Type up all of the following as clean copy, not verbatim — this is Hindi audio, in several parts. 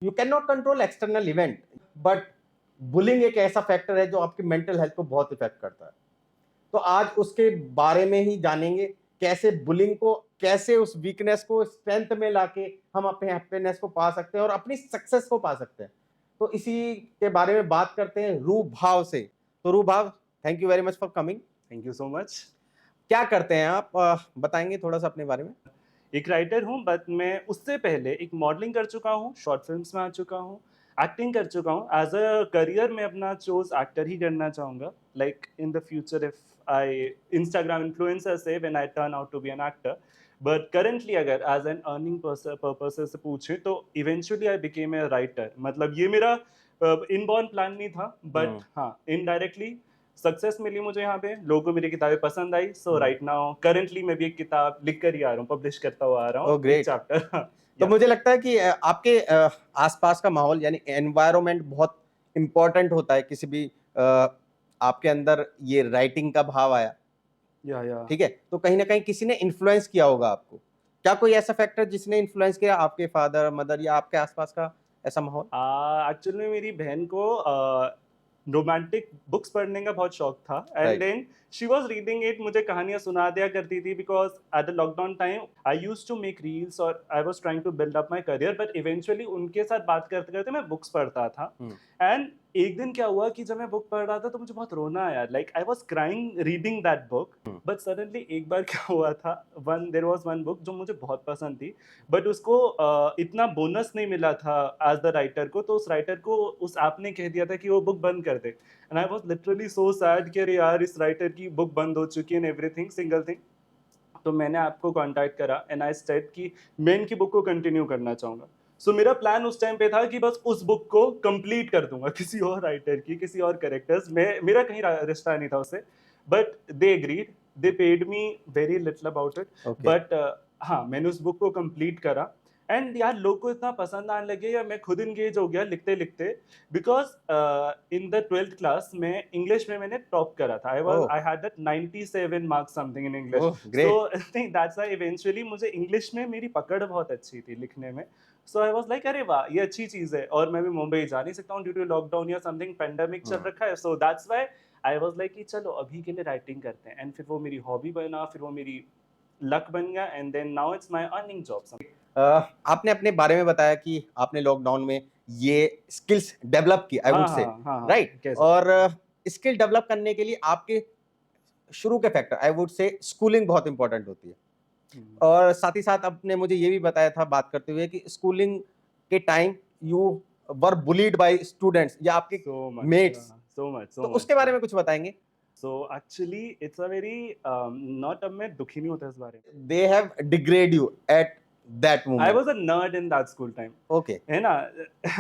You can not control external event, but bullying एक ऐसा फैक्टर है जो आपकी मेंटल हेल्थ को बहुत इफेक्ट करता है। तो आज उसके बारे में ही जानेंगे, कैसे बुलिंग को, कैसे उस वीकनेस को स्ट्रेंथ में लाके हम अपने हैप्पीनेस को पा सकते हैं और अपनी सक्सेस को पा सकते हैं। तो इसी के बारे में बात करते हैं रूप भाव से। तो रूप भाव, thank you very much for coming. Thank you so much. क्या करते हैं आप, बताएंगे थोड़ा सा अपने बारे में? एक राइटर हूँ, बट मैं उससे पहले एक मॉडलिंग कर चुका हूँ, शॉर्ट फिल्म्स में आ चुका हूँ, एक्टिंग कर चुका हूँ। एज अ करियर मैं अपना चूज एक्टर ही करना चाहूँगा। Like in the future if I Instagram influencer से when I turn out to be an actor, but currently अगर एज एन अर्निंग पर्पस से पूछे तो eventually I became a writer. मतलब ये मेरा इनबॉर्न प्लान नहीं था, बट हाँ इनडायरेक्टली सक्सेस मिली मुझे यहाँ पे, लोगों को मेरी किताबें पसंद आई। सो राइट नाउ करेंटली मैं भी एक किताब लिख कर ही आ रहा हूँ, पब्लिश करता हुआ आ रहा ओह हूँ, एक ग्रेट। चैप्टर। तो मुझे लगता है कि आपके आसपास का माहौल यानी एनवायरनमेंट बहुत इंपॉर्टेंट होता है। किसी भी आपके अंदर ये राइटिंग का भाव आया, या ठीक है, तो कहीं ना कहीं किसी ने इन्फ्लुएंस किया होगा आपको। क्या कोई ऐसा फैक्टर जिसने इन्फ्लुएंस किया, आपके फादर मदर या आपके आसपास का ऐसा माहौल? एक्चुअली मेरी बहन को रोमांटिक बुक्स पढ़ने का बहुत शौक था, and right. Then she was reading it, मुझे कहानियां सुना दिया करती थी। Because at the lockdown time I used to make reels और I was trying to build up my career, but eventually उनके साथ बात करते करते मैं बुक्स पढ़ता था। एंड एक दिन क्या हुआ कि जब मैं बुक पढ़ रहा था तो मुझे बहुत रोना आया, like I was crying reading that book. But suddenly एक बार क्या हुआ था, देयर वाज वन बुक जो मुझे बहुत पसंद थी, बट उसको इतना बोनस नहीं मिला था एज द राइटर को, तो उस राइटर को उस ऐप ने कह दिया था कि वो बुक बंद कर दे। And I was literally so sad कि अरे यार इस राइटर की बुक बंद हो चुकी है, एवरीथिंग सिंगल थिंग। तो मैंने आपको कांटेक्ट करा एंड आई सेड कि मैं इनकी बुक को कंटिन्यू करना चाहूंगा। सो मेरा प्लान उस टाइम पे था कि बस उस बुक को कंप्लीट कर दूंगा, किसी और राइटर की, किसी और कैरेक्टर्स में, मेरा कहीं रिश्ता नहीं था उससे। But they agreed, they paid me very little about it, okay. But हाँ मैंने उस बुक को कंप्लीट करा। एंड यार लोग को इतना पसंद आने लगे, या मैं खुद इंगेज हो गया लिखते लिखते। Because in the 12th class में इंग्लिश में मैंने टॉप करा था। Oh. I had that 97 marks something in English. Oh so great. नहीं, दैट्स व्हाई इवेंचुअली मुझे इंग्लिश में मेरी पकड़ बहुत अच्छी थी लिखने में। सो आई वाज लाइक अरे वाह ये अच्छी चीज है, और मैं भी मुंबई जा नहीं सकता हूँ ड्यू टू लॉकडाउन या समथिंग, पेंडेमिक चल रखा है। So that's why I was like कि चलो अभी के लिए राइटिंग करते हैं। एंड फिर वो मेरी हॉबी बना, फिर वो मेरी लक बन गया, and then now it's my earning job. आपने अपने बारे में बताया कि आपने लॉकडाउन में ये स्किल्स डेवलप की, आई वुड हाँ से, हाँ हाँ हाँ, राइट। कह सकते और स्किल डेवलप करने के लिए आपके शुरू के फैक्टर, आई वुड से स्कूलिंग बहुत इंपॉर्टेंट होती है। हैं। और साथ ही साथ आपने मुझे ये भी बताया था बात करते हुए कि स्कूलिंग के time you were bullied by students या आपके So much, mates, so much, तो so उसके much. बारे में कुछ बताएंगे? So actually, it's a very not, अब मैं दुखी नहीं होता इस बारे में। They have degrade you at that I moment. was a nerd in that school time. Okay. है ना,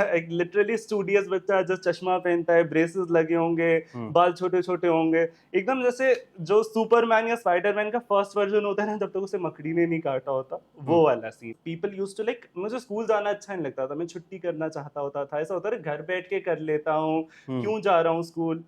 एक लिटरली स्टूडियस बच्चा जो चश्मा पहनता है, ब्रेसेस लगे होंगे, बाल छोटे छोटे होंगे, एकदम जैसे जो सुपरमैन या स्पाइडरमैन का फर्स्ट वर्जन होता है ना, जब तक उसे मकड़ी ने नहीं काटा होता, वो वाला scene. People use to like, मुझे स्कूल जाना अच्छा नहीं लगता था, मैं छुट्टी करना चाहता होता था। ऐसा होता है घर बैठ के कर लेता हूँ, क्यों जा रहा हूँ school.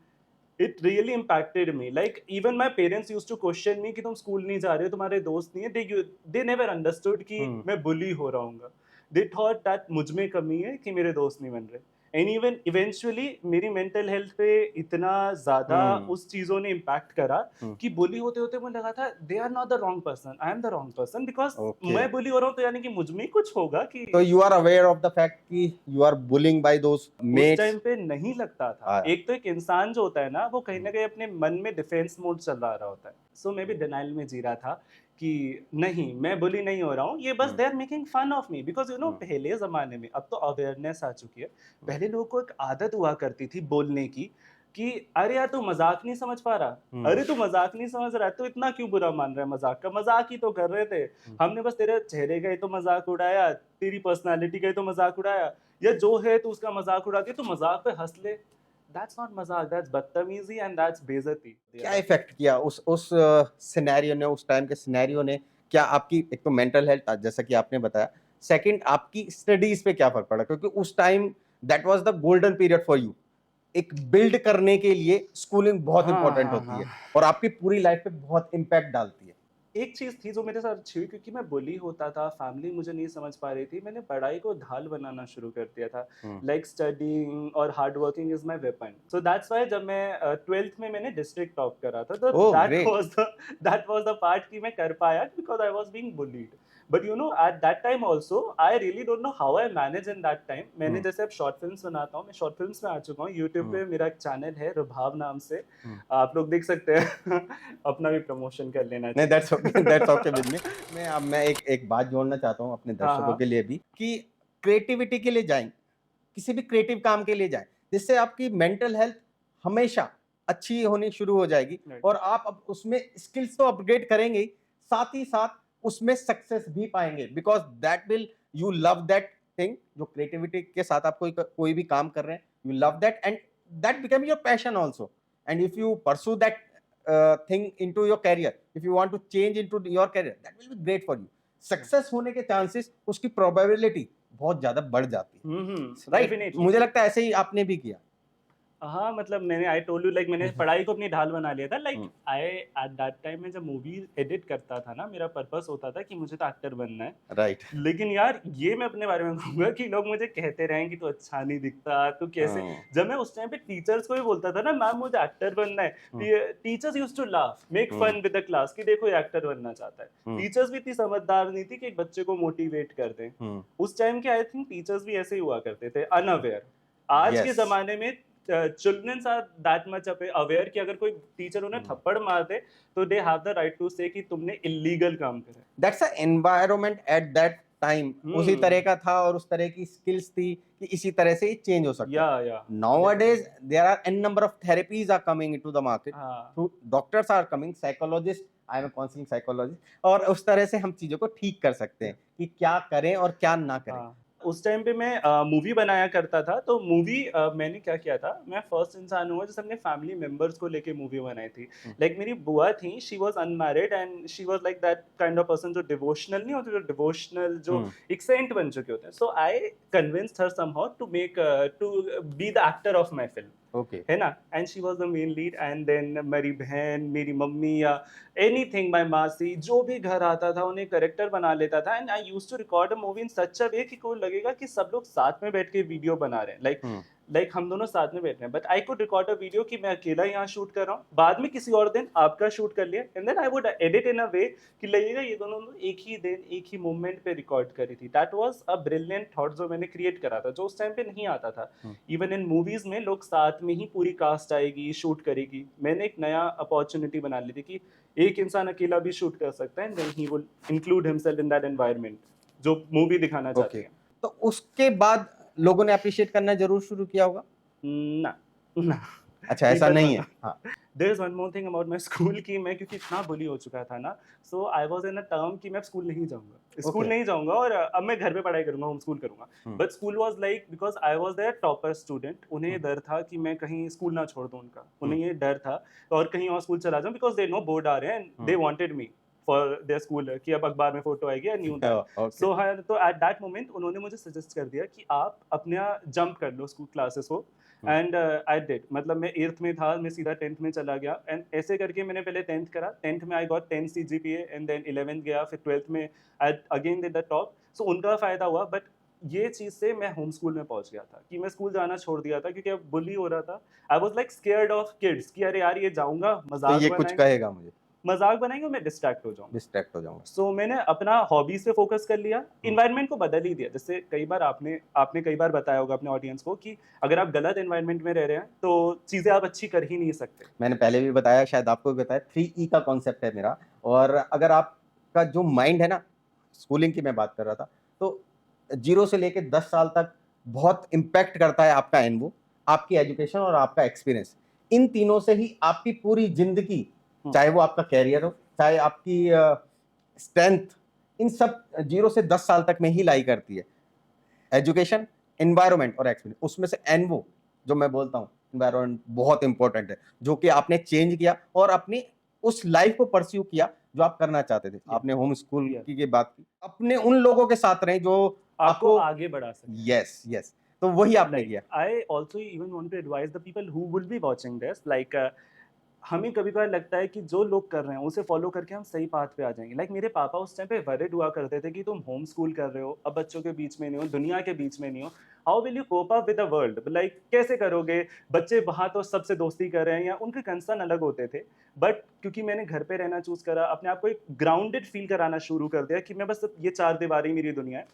It really impacted me, like even my parents use to question me कि तुम स्कूल नहीं जा रहे हो, तुम्हारे दोस्त नहीं है। दे नेवर अंडरस्टूड कि मैं बुली हो रहा हूँ। दे थॉट दैट मुझ में कमी है कि मेरे दोस्त नहीं बन रहे। एंड इवन इवेंचुअली मेरी मेंटल हेल्थ पे इतना ज्यादा उस चीजों ने इम्पैक्ट करा कि बुली होते होते मुझे लगा था they are not the wrong person, I am the wrong person. Because okay. मैं बुली हो रहा हूँ तो यानी कि मुझ में कुछ होगा कि तो you are aware of the fact कि you are bullying by those उस मेट्स? टाइम पे नहीं लगता था। एक तो एक इंसान जो होता है ना, वो कहीं ना कहीं अपने मन में डिफेंस मोड चल रहा होता है। सो मैं भी डिनाइल में जी रहा था कि नहीं मैं बुली नहीं हो रहा हूँ, ये बस they are making fun of me. Because you know पहले जमाने में, अब तो अवेयरनेस आ चुकी है, पहले लोगों को एक आदत हुआ करती थी बोलने की कि अरे यार तू मजाक नहीं समझ पा रहा, अरे तू मजाक नहीं समझ रहा है, तो इतना क्यों बुरा मान रहा है, मजाक का मजाक ही तो कर रहे थे, हमने बस तेरे चेहरे का ही तो मजाक उड़ाया, तेरी पर्सनालिटी का ही तो मजाक उड़ाया, या जो है तू उसका मजाक उड़ा के तू मजाक पे हंस ले। दैट्स नॉट मजाक, दैट्स बदतमीजी एंड दैट्स बेइज्जती। क्या इफेक्ट किया उस सिनेरियो ने, उस टाइम के सिनेरियो ने? क्या आपकी एक तो मेंटल हेल्थ, जैसा कि आपने बताया, सेकंड आपकी स्टडीज पे क्या फर्क पड़ा? क्योंकि उस time that was the golden period for you. एक बिल्ड करने के लिए स्कूलिंग बहुत हाँ इंपॉर्टेंट हाँ होती हाँ। है और आपकी पूरी लाइफ पे बहुत इम्पैक्ट डालती है। एक चीज़ थी जो मेरे साथ अच्छी हुई, क्योंकि मैं बुली होता था, फैमिली मुझे नहीं समझ पा रही थी, मैंने पढ़ाई को ढाल बनाना शुरू कर दिया था। हम्म। लाइक स्टडीइंग और hard working is my weapon. So that's why जब मैं 12th में मैंने डिस्ट्रिक्ट टॉप करा था, तो oh great. That was the part कि मैं कर पाया because I was being bullied. But you know at that time also I really don't know how I manage in that time. मैंने जैसे अब शॉर्ट फ़िल्म्स बनाता हूँ, मैं शॉर्ट फ़िल्म्स में आ चुका हूँ। यूट्यूब पे मेरा एक चैनल है रुभाव नाम से, आप लोग देख सकते हैं। अपना भी प्रमोशन कर लेना नहीं, that's okay, that's okay with me. चाहिए। मैं एक बात जोड़ना चाहता हूँ अपने हाँ, दर्शकों हाँ। के लिए भी कि क्रिएटिविटी के लिए जाएं, किसी भी क्रिएटिव काम के लिए जाएं, जिससे आपकी मेंटल हेल्थ हमेशा अच्छी होनी शुरू हो जाएगी राइट। और आप अब उसमें स्किल्स तो अपग्रेड करेंगे ही, साथ ही साथ उसमें सक्सेस भी पाएंगे, because that will you love that thing. जो क्रिएटिविटी के साथ आप कोई भी काम कर रहे हैं, you love that and that become your passion also. And if you pursue that thing into your career, if you want to change into your career, that will be great for you. Success होने के चांसेस, उसकी प्रोबेबिलिटी बहुत ज्यादा बढ़ जाती है, राइट? डेफिनिटली। मुझे लगता है ऐसे ही आपने भी किया। हाँ, मतलब मैंने आई टोल्ड यू, लाइक मैंने पढ़ाई को अपनी ढाल बना लिया था। Like hmm, I eight that time में जब मूवी एडिट करता था ना, मेरा पर्पस होता था कि मुझे तो एक्टर बनना है। राइट। लेकिन यार ये मैं अपने बारे में कहूँगा कि लोग मुझे कहते रहे कि तू अच्छा नहीं दिखता, तू कैसे। हम्म, जब मैं उस टाइम पे टीचर्स को भी बोलता था ना, मैम मुझे एक्टर बनना है, teachers used to laugh, make hmm, fun with the class कि देखो ये एक्टर बनना चाहता है। हम्म, टीचर्स भी इतनी समझदार नहीं थी कि एक बच्चे को मोटिवेट कर दें। हम्म, उस टाइम के आई थिंक टीचर्स भी ऐसे ही हुआ करते थे, अनअवेयर। आज के यस। ज़माने में childrens are that much aware कि अगर कोई टीचर उन्हें थप्पड़ मार दे, तो they have the right to say कि तुमने इल्लीगल काम करा है। That's a environment at that time उसी हुँ, तरह का था और उस तरह की स्किल्स थी कि इसी तरह से ही चेंज हो सकता है। या Nowadays definitely. there are n number of therapies are coming into the market, हाँ, so doctors are coming, psychologists, I am a counseling psychologist, और उस तरह से हम चीजों को ठीक कर सकते हैं कि क्या करें और क्या ना करें। हाँ। उस टाइम पे मैं मूवी बनाया करता था, तो मूवी मैंने क्या किया था, मैं फर्स्ट इंसान हुआ जिसने अपने फैमिली मेंबर्स को लेके मूवी बनाई थी। हम्म, लाइक मेरी बुआ थी, she was unmarried and she was like that kind of person जो डिवोशनल नहीं होते, जो डिवोशनल जो हम्म, एक सेंट बन चुके होते हैं। So I convinced her somehow to be the actor of my film. Okay. है ना? And she was the main lead and then मेरी बहन, मेरी मम्मी या एनीथिंग माय मासी जो भी घर आता था उन्हें कैरेक्टर बना लेता था and I used to record a movie in such a way कि को लगेगा कि सब लोग साथ में बैठ के वीडियो बना रहे हैं। हम्म, लाइक हम दोनों साथ में बैठ रहे हैं, but I could record a video कि मैं अकेला यहाँ शूट कर रहा हूँ, बाद में किसी और दिन आपका शूट कर लिया and then I would edit in a way कि लगेगा ये दोनों लोग एक ही दिन एक ही मोमेंट पे रिकॉर्ड करी थी। That was a brilliant thought जो मैंने क्रिएट करा था, जो उस टाइम पे नहीं आता था। हम्म, इवन इन मूवीज में लोग साथ में ही पूरी कास्ट आएगी, शूट करेगी। मैंने एक नया अपॉर्चुनिटी बना ली थी कि एक इंसान अकेला भी शूट कर सकता है and then he will include himself in that environment जो मूवी दिखाना ओके। चाहती है। तो उसके बाद लोगों ने अप्रिशिएट करना जरूर शुरू किया होगा। ना, ना। अच्छा, ऐसा पीपल नहीं वर है। नॉट। हाँ। There is one more thing about my school कि मैं क्योंकि इतना बुली हो चुका था ना, सो I was in a term कि मैं स्कूल नहीं जाऊँगा। School okay. नहीं जाऊँगा और अब मैं घर पे पढ़ाई करूँगा, होम स्कूल करूँगा। Hmm, but school was like because I was their topper student, उन्हें ये हम्म, डर था कि मैं कहीं स्कूल ना छोड़ दूँ उनका। हम्म, उन्हें ये डर था और कहीं और स्कूल चला जाऊँ बिकॉज़ दे नो बोर्ड आ रहे हैं and they hmm, wanted me for their school कि अब अखबार में फोटो आएगी, आई न्यू दैट। ओके। सो हाँ, तो एट दैट मोमेंट उन्होंने मुझे सजेस्ट कर दिया कि आप अपना जंप कर लो स्कूल क्लासेस को। हम्म, एंड आई डिड, मतलब मैं 8th में था, मैं सीधा 10th में चला गया एंड ऐसे करके मैंने पहले 10th करा। 10th में I got 10 CGPA and then 11th गया, फिर 12th में I again did the top. So उनका फ़ायदा हुआ, बट ये चीज़ से मैं होम स्कूल में पहुँच गया था कि मैं स्कूल जाना छोड़ दिया था क्योंकि अब बुली हो रहा था। I was like scared of kids कि अरे यार ये जाऊँगा, तो मज़ाक ये कुछ बनाएँगे, कहेगा मुझे, और मैं डिस्ट्रैक्ट हो जाऊँगा। डिस्ट्रैक्ट हो जाऊंगा। सो मैंने अपना हॉबीज पे फोकस कर लिया, हम्म, एनवायरनमेंट को बदल ही दिया। जैसे कई बार आपने आपने कई बार बताया होगा अपने ऑडियंस को कि अगर आप गलत एनवायरनमेंट में रह रहे हैं तो चीज़ें आप अच्छी कर ही नहीं सकते। मैंने पहले भी बताया, शायद आपको भी बताया, 3E का कॉन्सेप्ट है मेरा। और अगर आपका जो माइंड है ना, स्कूलिंग की मैं बात कर रहा था, तो 0 से लेके 10 साल तक बहुत इम्पैक्ट करता है आपका एनवो, आपकी एजुकेशन और आपका एक्सपीरियंस। इन तीनों से ही आपकी पूरी जिंदगी, हुँ, चाहे वो आपका कैरियर हो, चाहे आपकी स्ट्रेंथ, इन सब 0 से 10 साल तक में ही लाई करती है। एजुकेशन, एनवायरनमेंट और एक्सपीरियंस, उसमें से एनवो जो मैं बोलता हूँ, एनवायरनमेंट बहुत इंपॉर्टेंट है, जो कि आपने चेंज किया और अपनी उस लाइफ को परस्यू किया जो आप करना चाहते थे। या आपने होम स्कूल या की बात की, अपने उन लोगों के साथ रहे जो आपको आपको, आगे बढ़ा सके। यस यस, तो वही आपने लाइक किया। I also even want to advise the people who will be watching this, like हमें कभी-कभार लगता है कि जो लोग कर रहे हैं, उसे फ़ॉलो करके हम सही पाथ पे आ जाएँगे। लाइक मेरे पापा उस टाइम पे वरीड हुआ करते थे कि तुम होम स्कूल कर रहे हो, अब बच्चों के बीच में नहीं हो, दुनिया के बीच में नहीं हो। How will you cope up with the world? Like कैसे करोगे? बच्चे वहाँ तो सबसे दोस्ती कर रहे हैं या उनके कंसर्न अलग होते थे। बट क्योंकि मैंने घर पे रहना चूज़ करा, अपने आप को एक ग्राउंडेड फ़ील कराना शुरू कर दिया कि मैं बस ये 4 दीवारी मेरी दुनिया है।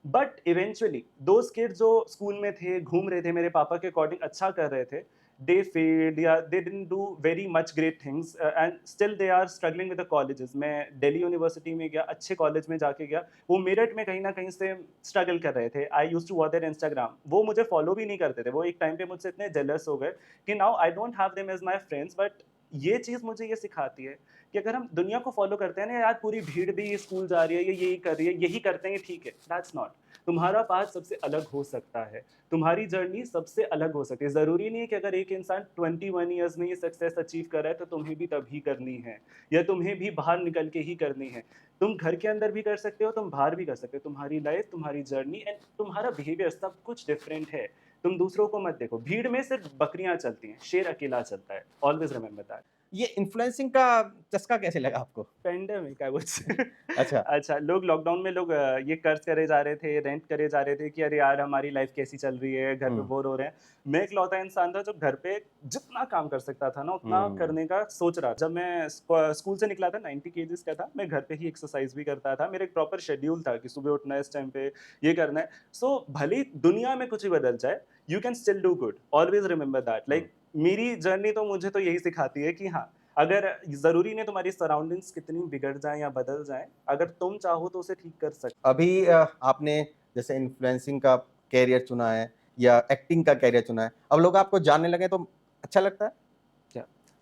बट इवेंचुअली दोज किड्स जो स्कूल में थे, घूम रहे थे, मेरे पापा के अकॉर्डिंग अच्छा कर रहे थे, दे फेल्ड या they didn't do very much great things and still they are struggling with the colleges. मैं दिल्ली यूनिवर्सिटी में गया, अच्छे कॉलेज में जाके गया, वो मेरठ में कहीं ना कहीं से स्ट्रगल कर रहे थे। I use to watch their Instagram, वो मुझे फॉलो भी नहीं करते थे, वो एक टाइम पे मुझसे इतने जेलस हो गए कि now I don't have them as my friends. But ये चीज़ मुझे ये सिखाती है कि अगर हम दुनिया को फॉलो करते हैं ना, यार पूरी भीड़ भी ये स्कूल जा रही है, ये यही कर रही है, यही करते हैं, ठीक है, दैट्स नॉट। तुम्हारा पाथ सबसे अलग हो सकता है, तुम्हारी जर्नी सबसे अलग हो सकती है। ज़रूरी नहीं है कि अगर एक इंसान 21 ईयर्स में ये सक्सेस अचीव कर रहा है तो तुम्हें भी तभी करनी है या तुम्हें भी बाहर निकल के ही करनी है। तुम घर के अंदर भी कर सकते हो, तुम बाहर भी कर सकते हो। तुम्हारी लाइफ, तुम्हारी जर्नी एंड तुम्हारा बिहेवियर सब कुछ डिफरेंट है। तुम दूसरों को मत देखो, भीड़ में सिर्फ बकरियां चलती हैं, शेर अकेला चलता है। Always remember that. ये इन्फ्लुएंसिंग का चस्का कैसे लगा आपको? पेंडेमिक आई वुड से। अच्छा। अच्छा, लोग लॉकडाउन में लोग ये कर्ज करे जा रहे थे, रेंट करे जा रहे थे कि अरे यार हमारी लाइफ कैसी चल रही है, घर पे हुँ, बोर हो रहे हैं। मैं इकलौता इंसान था जो घर पे जितना काम कर सकता था ना उतना हुँ, करने का सोच रहा था। जब मैं स्कूल से निकला था 90 केजीज़ का था, मैं घर पे ही एक्सरसाइज भी करता था। मेरा एक प्रॉपर शेड्यूल था कि सुबह उठना है इस टाइम पे, ये करना है। सो भले ही दुनिया में कुछ भी बदल जाए, you can still do good. Always remember that. Hmm. Like मेरी जर्नी तो मुझे तो यही सिखाती है कि हाँ, अगर ज़रूरी नहीं तुम्हारी सराउंडिंग्स कितनी बिगड़ जाएँ या बदल जाएँ, अगर तुम चाहो तो उसे ठीक कर सकते। अभी आपने जैसे इन्फ्लुएंसिंग का करियर चुना है या एक्टिंग का करियर चुना है, अब लोग आपको जानने लगे तो अच्छा लगता है?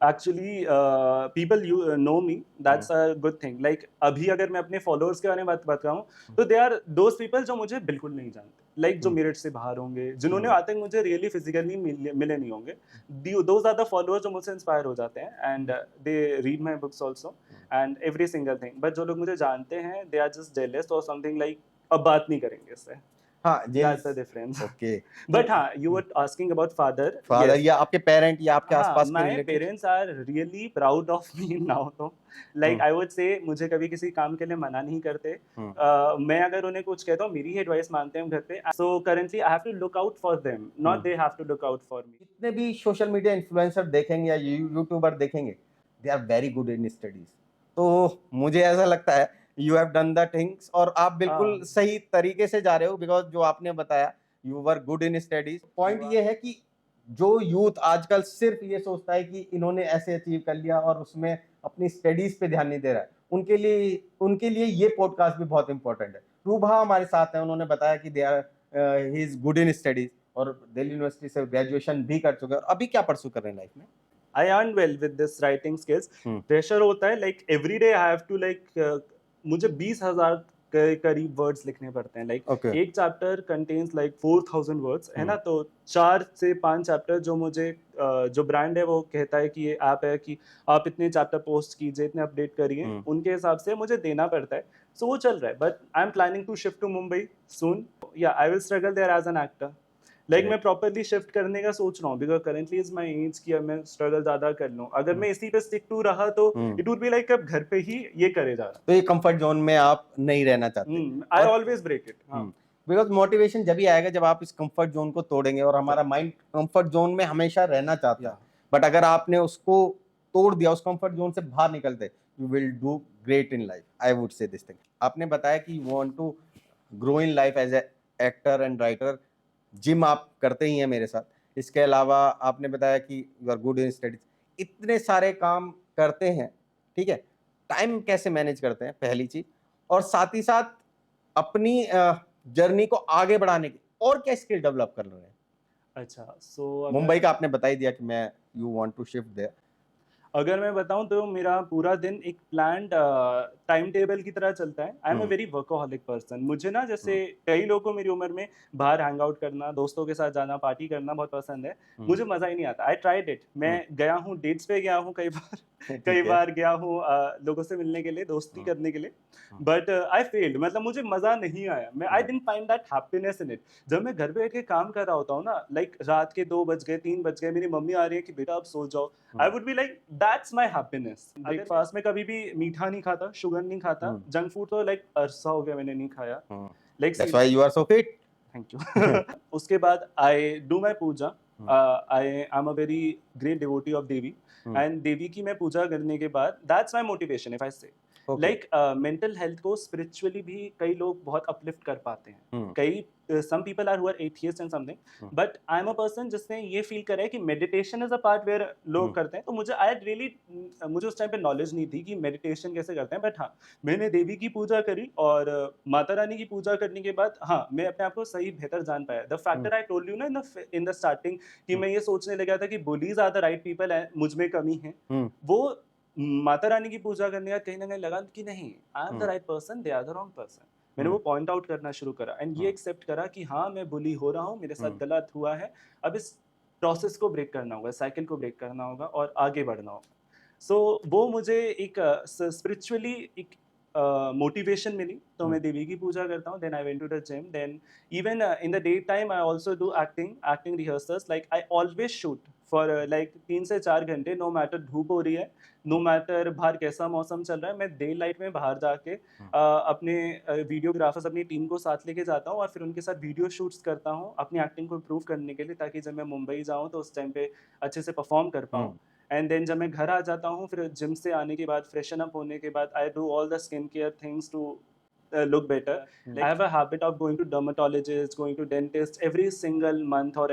Actually people you know me, hmm, that's a good thing. Like अभी अगर मैं अपने फॉलोअर्स के बारे में बात बताऊँ, हुँ, तो दे आर दोज़ पीपल जो मुझे बिल्कुल नहीं जानते। लाइक जो हुँ, मेरठ से बाहर होंगे, जिन्होंने हुँ, आज तक मुझे रियली फिज़िकली मिले नहीं होंगे। दोज़ आर द फॉलोअर्स जो मुझसे इंस्पायर हो जाते हैं and they read my books also hmm. And every single thing. But जो लोग मुझे जानते हैं, दे आर जस्ट जेलस और समथिंग लाइक अब बात नहीं करेंगे इससे। हाँ, that's jealous the difference. Okay. तो बट हाँ, you were asking about father, father yes. या आपके पेरेंट या आपके हाँ, आस-पास के my relatives? Parents are really proud of me now तो। लाइक हुँ, आई वुड से मुझे कभी किसी काम के लिए मना नहीं करते। हुँ। मैं अगर उन्हें कुछ कहता हूँ, मेरी ही एडवाइस मानते हैं हम घर पे। So currently I have to look out for them, hmm. Not they have to look out for me. जितने भी सोशल मीडिया इन्फ्लुएंसर देखेंगे या यूट्यूबर देखेंगे, they are very good in studies. तो मुझे ऐसा लगता है you have done the things और आप बिल्कुल हाँ, सही तरीके से जा रहे हो बिकॉज़ जो आपने बताया you were good in studies. Point ये है कि जो यूथ आजकल सिर्फ़ ये सोचता है कि इन्होंने ऐसे अचीव कर लिया और उसमें अपनी स्टडीज़ पे ध्यान नहीं दे रहा है। उनके लिए ये पॉडकास्ट भी बहुत इम्पोर्टेंट है। रूबा हमारे साथ हैं, उन्होंने बताया कि he is good in studies और दिल्ली यूनिवर्सिटी से ग्रेजुएशन भी कर चुके हैं और अभी क्या परस्यू कर रहे हैं लाइफ में? I earn well with this writing skills. हुँ, प्रेशर होता है like every day I have to like मुझे 20,000 के करीब वर्ड्स लिखने पड़ते हैं। Like okay. एक चैप्टर कंटेन्स लाइक 4,000 वर्ड्स, है हुँ, ना? तो 4 से 5 चैप्टर जो मुझे जो ब्रांड है वो कहता है कि ये ऐप है कि आप इतने चैप्टर पोस्ट कीजिए, इतने अपडेट करिए, हुँ, उनके हिसाब से मुझे देना पड़ता है। सो वो चल रहा है, but I am planning to shift to Mumbai soon. या I will struggle there as an actor. Like मैं ग्रेट। प्रॉपर्ली शिफ्ट करने का सोच रहा हूँ because currently is my age कि अब मैं स्ट्रगल ज़्यादा कर लूँ। अगर हुँ, मैं इसी पे स्टिक टू रहा तो हुँ। इट वुड बी लाइक अब घर पे ही ये करे जा रहा। तो ये कम्फर्ट ज़ोन में आप नहीं रहना चाहते आई और ऑलवेज़ ब्रेक इट। हाँ, हुँ, बिकॉज़ मोटिवेशन जभी आएगा जब आप इस कम्फर्ट ज़ोन को तोड़ेंगे और या हमारा माइंड कम्फर्ट ज़ोन में हमेशा रहना चाहता या है। बट अगर आपने उसको तोड़ दिया, उस कम्फर्ट ज़ोन से बाहर निकलते, you will do great in life, I would say this thing. आपने बताया कि you want to grow in life as a actor and writer, gym आप करते ही हैं मेरे साथ। इसके अलावा आपने बताया कि you are good in studies. इतने सारे काम करते हैं, ठीक है? टाइम कैसे मैनेज करते हैं पहली चीज़ और साथ ही साथ अपनी जर्नी को आगे बढ़ाने की और क्या स्किल डेवलप कर रहे हैं? अच्छा, सो मुंबई अगर का आपने बता ही दिया कि मैं you want to shift there. अगर मैं बताऊँ तो मेरा पूरा दिन एक प्लान्ड टाइम टेबल की तरह चलता है। आई am a hmm, very workaholic person. मुझे ना हुँ, जैसे कई लोगों को मेरी उम्र में बाहर हैंग आउट करना, दोस्तों के साथ जाना, पार्टी करना बहुत पसंद है। हुँ, मुझे मज़ा ही नहीं आता। I tried it. मैं हुँ, गया हूँ, डेट्स पे गया हूँ कई बार। कई ठीक है। बार गया हूँ लोगों से मिलने के लिए, दोस्ती करने के लिए, हम्म। बट आई फेल्ड, मतलब मुझे मजा नहीं आया, मैं I didn't find that happiness in it. जब मैं घर पे बैठ के काम कर रहा होता हूँ ना, लाइक रात के 2 बज गए, 3 बज गए, मेरी मम्मी आ रही है कि बेटा अब सो जाओ, I would be like that's my happiness. Breakfast में कभी भी मीठा नहीं खाता, शुगर नहीं खाता, जंक फूड तो लाइक अरसा हो गया मैंने नहीं खाया, like that's why you are so fit. Thank you. उसके बाद I do my puja, I am a very great devotee of Devi, and Devi की मैं पूजा करने के बाद that's my motivation if I say okay. Like mental health को स्पिरिचुअली भी कई लोग बहुत अपलिफ्ट कर पाते हैं, कई some people are who are atheist and something, but I am a person जिसने ये फील करा है कि meditation is a part where लोग करते हैं, तो मुझे आई रियली, मुझे उस टाइम पे नॉलेज नहीं थी कि मेडिटेशन कैसे करते हैं, बट हाँ मैंने देवी की पूजा करी और माता रानी की पूजा करने के बाद हाँ मैं अपने आप को सही बेहतर जान पाया। The factor I told you ना इन द स्टार्टिंग कि मैं ये सोचने लगा था कि bullies are the right people है, मुझ में कमी है, वो माता रानी की पूजा करने का कहीं ना कहीं लगा कि नहीं, I am the right person, they are the wrong person. मैंने वो पॉइंट आउट करना शुरू करा एंड ये एक्सेप्ट करा कि हाँ मैं बुली हो रहा हूँ, मेरे साथ गलत हुआ है, अब इस प्रोसेस को ब्रेक करना होगा, साइकिल को ब्रेक करना होगा और आगे बढ़ना होगा। सो वो मुझे एक स्पिरिचुअली एक मोटिवेशन मिली, तो मैं देवी की पूजा करता हूँ, then I went to the gym, then even in the day time I also do acting rehearsals, like I always shoot for like 3 से 4 घंटे, नो मैटर धूप हो रही है, नो मैटर बाहर कैसा मौसम चल रहा है, मैं डे लाइट में बाहर जाके अपने वीडियोग्राफर्स अपनी टीम को साथ लेके जाता हूँ और फिर उनके साथ वीडियो शूट्स करता हूँ अपनी एक्टिंग को इम्प्रूव करने के लिए, ताकि जब मैं मुंबई जाऊँ तो उस टाइम पे अच्छे से परफॉर्म कर पाऊँ। एंड देन जब मैं घर आ जाता हूँ फिर जिम से आने के बाद, फ्रेशन अप होने के बाद, I do all the skin care things to look better. I have a habit of going to dermatologist, going to dentist every single month or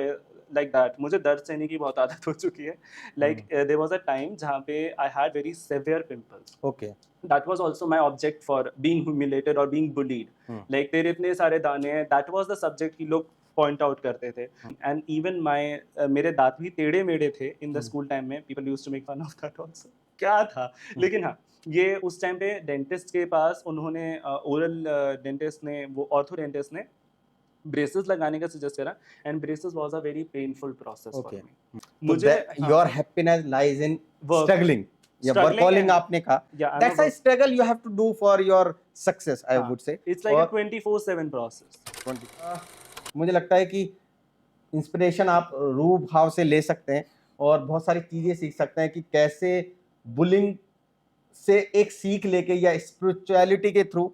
like that. मुझे दर्द सहने की बहुत आदत हो चुकी है। Like there was a time जहाँ पे I had very severe pimples. Okay. That was also my object for being humiliated or being bullied. Like तेरे इतने सारे दाने हैं, that was the subject कि लोग पॉइंट आउट करते थे। एंड इवन माय मेरे दांत भी टेढ़े मेढ़े थे इन द स्कूल टाइम में, people used to make fun of that also, क्या था, लेकिन हाँ ये उस टाइम पे डेंटिस्ट के पास उन्होंने ओरल डेंटिस्ट ने, वो ऑर्थो डेंटिस्ट ने ब्रेसेस लगाने का सजेस्ट करा, and braces was a very painful process for okay. Me. तो मुझे your happiness lies in Work. Struggling या Struggling वर्कहॉलिक and- आपने कहा, Yeah, I'm a that's a work- struggle you have to do for your success I would say. It's like a 24/7 process. मुझे लगता है कि इंस्पिरेशन आप रूह भाव से ले सकते हैं और बहुत सारी चीजें सीख सकते हैं कि कैसे बुलिंग से एक सीख लेके या स्पिरिचुअलिटी के थ्रू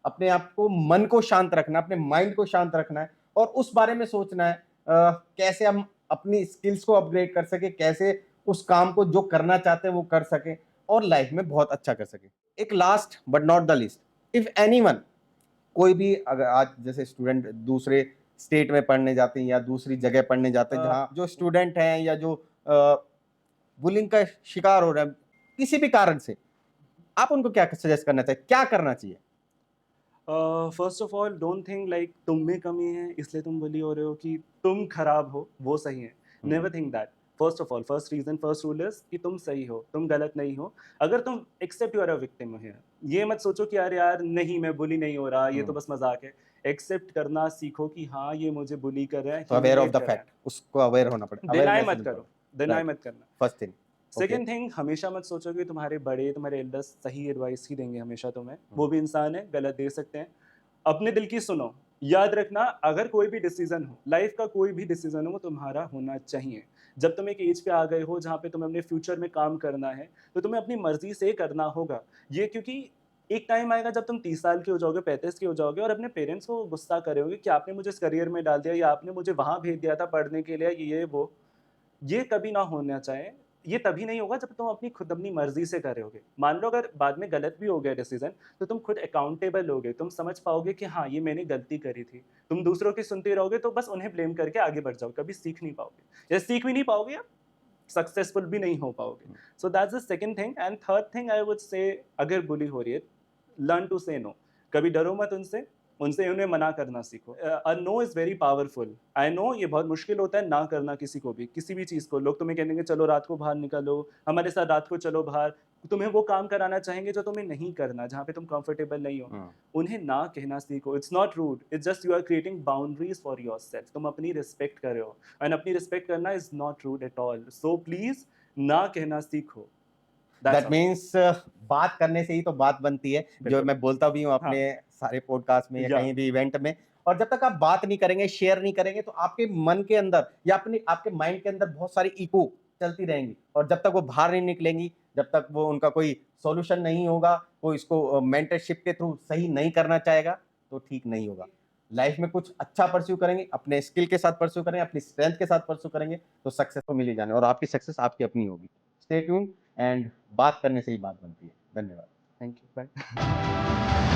अपने आप को, मन को शांत रखना, अपने माइंड को शांत रखना है और उस बारे में सोचना है कैसे हम अपनी स्किल्स को अपग्रेड कर सके, कैसे उस काम को जो करना चाहते हैं वो कर सके और लाइफ में बहुत अच्छा कर सके। एक last but not the least, if anyone, कोई भी अगर आज जैसे स्टूडेंट दूसरे स्टेट में पढ़ने जाते हैं या दूसरी जगह पढ़ने जाते हैं जहाँ जो स्टूडेंट हैं या जो बुलिंग का शिकार हो रहे हैं किसी भी कारण से, आप उनको क्या सजेस्ट करना चाहिए, क्या करना चाहिए? First of all don't think like तुम में कमी है इसलिए तुम बुली हो रहे हो, कि तुम खराब हो वो सही है, never think that. First of all, first reason, first rule is कि तुम सही हो, तुम गलत नहीं हो। अगर तुम accept you are a victim here, ये मत सोचो कि यार यार नहीं मैं बुली नहीं हो रहा, ये तो बस मजाक है। एक्सेप्ट करना सीखो कि हाँ ये मुझे बुली कर रहा है, तो अवेयर ऑफ humiliate द कर रहा है। फैक्ट, उसको अवेयर होना पड़ेगा। डिनाई मत करो, डिनाई Right. मत करना। First thing. सेकेंड थिंग, हमेशा मत सोचो कि तुम्हारे बड़े, तुम्हारे एल्डर्स सही एडवाइस ही देंगे हमेशा तुम्हें, वो भी इंसान है, गलत दे सकते हैं। अपने दिल की सुनो। याद रखना, अगर कोई भी डिसीजन हो, लाइफ का कोई भी डिसीजन हो, वो तुम्हारा होना चाहिए। जब तुम एक एज पे आ गए हो जहाँ पे तुम्हें अपने फ्यूचर में काम करना है, तो तुम्हें अपनी मर्जी से करना होगा ये, क्योंकि एक टाइम आएगा जब तुम 30 साल के हो जाओगे, 35 के हो जाओगे और अपने पेरेंट्स को गुस्सा करोगे कि आपने मुझे इस करियर में डाल दिया या आपने मुझे वहां भेज दिया था पढ़ने के लिए, ये वो। ये कभी ना होना चाहिए। ये तभी नहीं होगा जब तुम अपनी खुद अपनी मर्जी से करोगे। मान लो अगर बाद में गलत भी हो गया डिसीजन, तो तुम खुद अकाउंटेबल होगे, तुम समझ पाओगे कि हाँ ये मैंने गलती करी थी। तुम दूसरों की सुनते रहोगे तो बस उन्हें ब्लेम करके आगे बढ़ जाओ, कभी सीख नहीं पाओगे, या सीख भी नहीं पाओगे या सक्सेसफुल भी नहीं हो पाओगे। So that's the second thing. And third thing I would से, अगर बुली हो रही है, लर्न टू से नो। कभी डरो मत उनसे, उनसे उन्हें मना करना सीखो। A no is very powerful. I know ये बहुत मुश्किल होता है ना करना किसी को भी, किसी भी चीज़ को। लोग तुम्हें कहेंगे चलो रात को बाहर निकलो, हमारे साथ रात को चलो बाहर, तुम्हें वो काम कराना चाहेंगे जो तुम्हें नहीं करना, जहाँ पे तुम कंफर्टेबल नहीं हो। उन्हें ना कहना सीखो। It's not rude, it's just you are creating boundaries for yourself. तुम अपनी रिस्पेक्ट कर रहे हो, एंड अपनी रिस्पेक्ट करना is not rude at all. So please ना कहना सीखो। That's that all. मीन्स बात करने से ही तो बात बनती है, जो बिल्कुल। मैं बोलता भी हूँ अपने सारे पॉडकास्ट में या Yeah. कहीं भी इवेंट में। और जब तक आप बात नहीं करेंगे, शेयर नहीं करेंगे, तो आपके मन के अंदर या अपने आपके माइंड के अंदर बहुत सारी इको चलती रहेंगी, और जब तक वो बाहर नहीं निकलेंगी, जब तक वो उनका कोई सॉल्यूशन नहीं होगा, कोई इसको मेंटरशिप के थ्रू सही नहीं करना चाहेगा, तो ठीक नहीं होगा। लाइफ में कुछ अच्छा परस्यू करेंगे, अपने स्किल के साथ परस्यू करेंगे, अपनी स्ट्रेंथ के साथ परस्यू करेंगे, तो सक्सेस तो मिल ही जाने, और आपकी सक्सेस आपकी अपनी होगी। स्टे ट्यून्ड, एंड बात करने से ही बात बनती है। धन्यवाद। Thank you. Bye.